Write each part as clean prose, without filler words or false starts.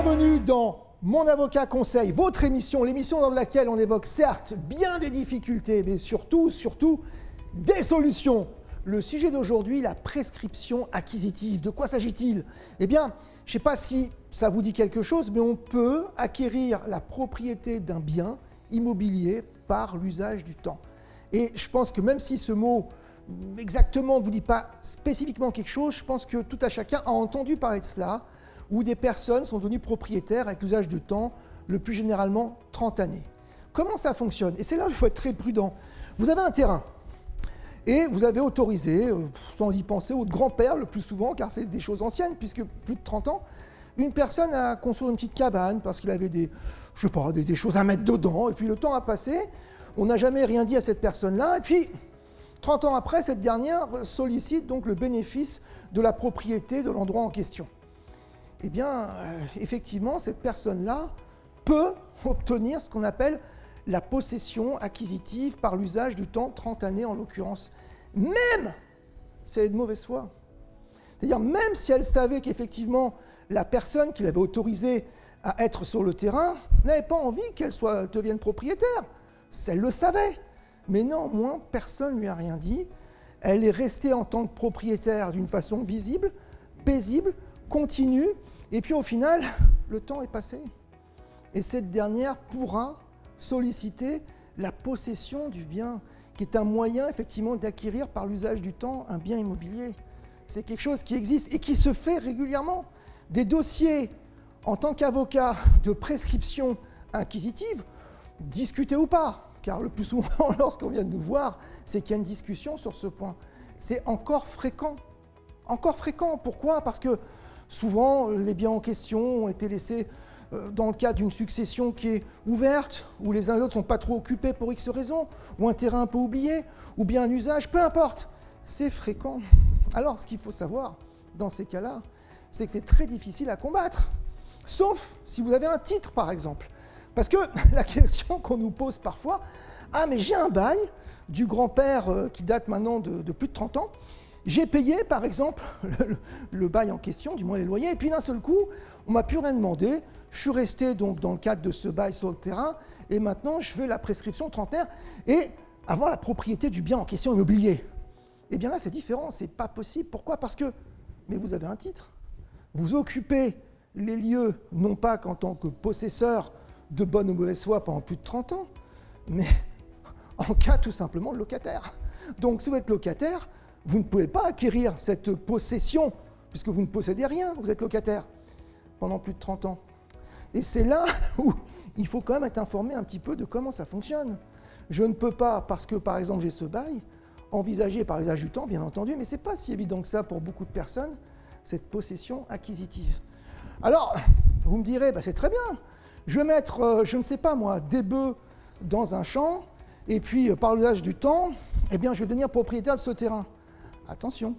Bienvenue dans Mon Avocat Conseil, votre émission, l'émission dans laquelle on évoque certes bien des difficultés, mais surtout des solutions. Le sujet d'aujourd'hui, la prescription acquisitive. De quoi s'agit-il? Eh bien, je ne sais pas si ça vous dit quelque chose, mais on peut acquérir la propriété d'un bien immobilier par l'usage du temps. Et je pense que même si ce mot exactement ne vous dit pas spécifiquement quelque chose, je pense que tout à chacun a entendu parler de cela, où des personnes sont devenues propriétaires avec l'usage du temps, le plus généralement 30 années. Comment ça fonctionne? Et c'est là où il faut être très prudent. Vous avez un terrain, et vous avez autorisé, sans y penser, votre grand-père le plus souvent, car c'est des choses anciennes, puisque plus de 30 ans, une personne a construit une petite cabane parce qu'il avait des choses à mettre dedans, et puis le temps a passé, on n'a jamais rien dit à cette personne-là, et puis 30 ans après, cette dernière sollicite donc le bénéfice de la propriété de l'endroit en question. Eh bien, effectivement, cette personne-là peut obtenir ce qu'on appelle la possession acquisitive par l'usage du temps, 30 années en l'occurrence, même si elle est de mauvaise foi. C'est-à-dire même si elle savait qu'effectivement la personne qui l'avait autorisée à être sur le terrain n'avait pas envie qu'elle devienne propriétaire. Elle le savait, mais néanmoins, personne ne lui a rien dit. Elle est restée en tant que propriétaire d'une façon visible, paisible, continue, et puis au final, le temps est passé. Et cette dernière pourra solliciter la possession du bien, qui est un moyen effectivement d'acquérir par l'usage du temps un bien immobilier. C'est quelque chose qui existe et qui se fait régulièrement. Des dossiers en tant qu'avocat de prescription acquisitive, discutés ou pas, car le plus souvent, lorsqu'on vient de nous voir, c'est qu'il y a une discussion sur ce point. C'est encore fréquent. Encore fréquent. Pourquoi? Parce que souvent, les biens en question ont été laissés dans le cadre d'une succession qui est ouverte, où les uns et l'autre ne sont pas trop occupés pour X raisons, ou un terrain un peu oublié, ou bien un usage, peu importe. C'est fréquent. Alors, ce qu'il faut savoir dans ces cas-là, c'est que c'est très difficile à combattre. Sauf si vous avez un titre, par exemple. Parce que la question qu'on nous pose parfois, « Ah, mais j'ai un bail du grand-père qui date maintenant de plus de 30 ans, j'ai payé, par exemple, le bail en question, du moins les loyers, et puis d'un seul coup, on ne m'a plus rien demandé, je suis resté donc dans le cadre de ce bail sur le terrain, et maintenant je fais la prescription trentenaire et avoir la propriété du bien en question immobilier. » Eh bien là, c'est différent, c'est pas possible. Pourquoi? Parce que, mais vous avez un titre. Vous occupez les lieux, non pas qu'en tant que possesseur de bonne ou mauvaise foi pendant plus de 30 ans, mais en cas tout simplement de locataire. Donc si vous êtes locataire, vous ne pouvez pas acquérir cette possession, puisque vous ne possédez rien, vous êtes locataire, pendant plus de 30 ans. Et c'est là où il faut quand même être informé un petit peu de comment ça fonctionne. Je ne peux pas, parce que par exemple j'ai ce bail, envisager par l'usage du temps, bien entendu, mais ce n'est pas si évident que ça pour beaucoup de personnes, cette possession acquisitive. Alors, vous me direz, bah, c'est très bien, je vais mettre, je ne sais pas moi, des bœufs dans un champ, et puis par l'usage du temps, eh bien, je vais devenir propriétaire de ce terrain. Attention,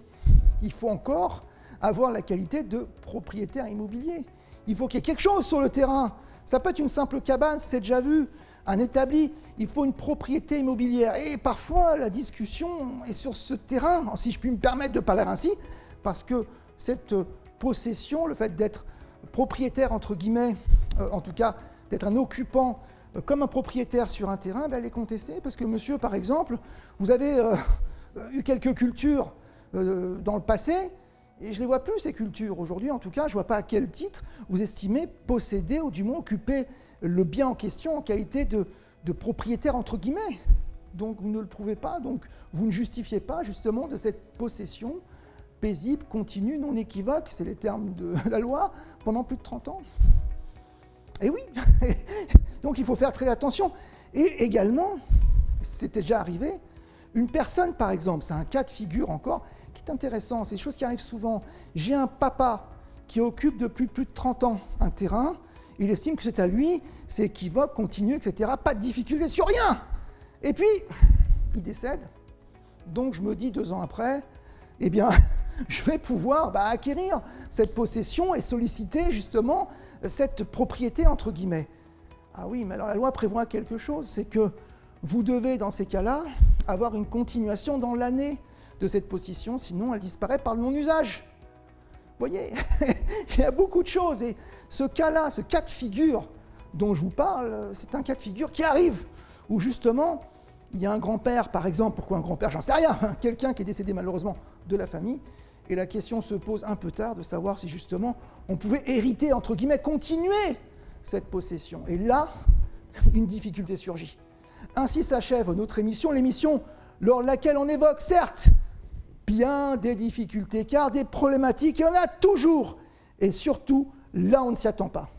il faut encore avoir la qualité de propriétaire immobilier. Il faut qu'il y ait quelque chose sur le terrain. Ça peut être une simple cabane, c'est déjà vu, un établi. Il faut une propriété immobilière. Et parfois, la discussion est sur ce terrain, si je puis me permettre de parler ainsi, parce que cette possession, le fait d'être propriétaire, entre guillemets, en tout cas, d'être un occupant comme un propriétaire sur un terrain, ben, elle est contestée. Parce que monsieur, par exemple, vous avez eu quelques cultures dans le passé, et je ne les vois plus, ces cultures. Aujourd'hui, en tout cas, je ne vois pas à quel titre vous estimez posséder, ou du moins occuper le bien en question en qualité de propriétaire, entre guillemets. Donc, vous ne le prouvez pas, donc vous ne justifiez pas, justement, de cette possession paisible, continue, non équivoque, c'est les termes de la loi, pendant plus de 30 ans. Et oui, donc il faut faire très attention. Et également, c'était déjà arrivé, une personne, par exemple, c'est un cas de figure encore, qui est intéressant, c'est des choses qui arrivent souvent. J'ai un papa qui occupe depuis plus de 30 ans un terrain, il estime que c'est à lui, c'est équivoque, continu, etc. Pas de difficulté sur rien. Et puis, il décède. Donc je me dis 2 ans après, eh bien, je vais pouvoir acquérir cette possession et solliciter justement cette propriété, entre guillemets. Ah oui, mais alors la loi prévoit quelque chose, c'est que vous devez, dans ces cas-là, avoir une continuation dans l'année de cette possession, sinon elle disparaît par le non-usage. Vous voyez, Il y a beaucoup de choses. Et ce cas-là, ce cas de figure dont je vous parle, c'est un cas de figure qui arrive, où justement, il y a un grand-père, par exemple, pourquoi un grand-père, j'en sais rien, quelqu'un qui est décédé malheureusement de la famille, et la question se pose un peu tard de savoir si justement on pouvait hériter, entre guillemets, continuer cette possession. Et là, une difficulté surgit. Ainsi s'achève notre émission, l'émission lors de laquelle on évoque, certes, bien des difficultés, car des problématiques, il y en a toujours, et surtout, là on ne s'y attend pas.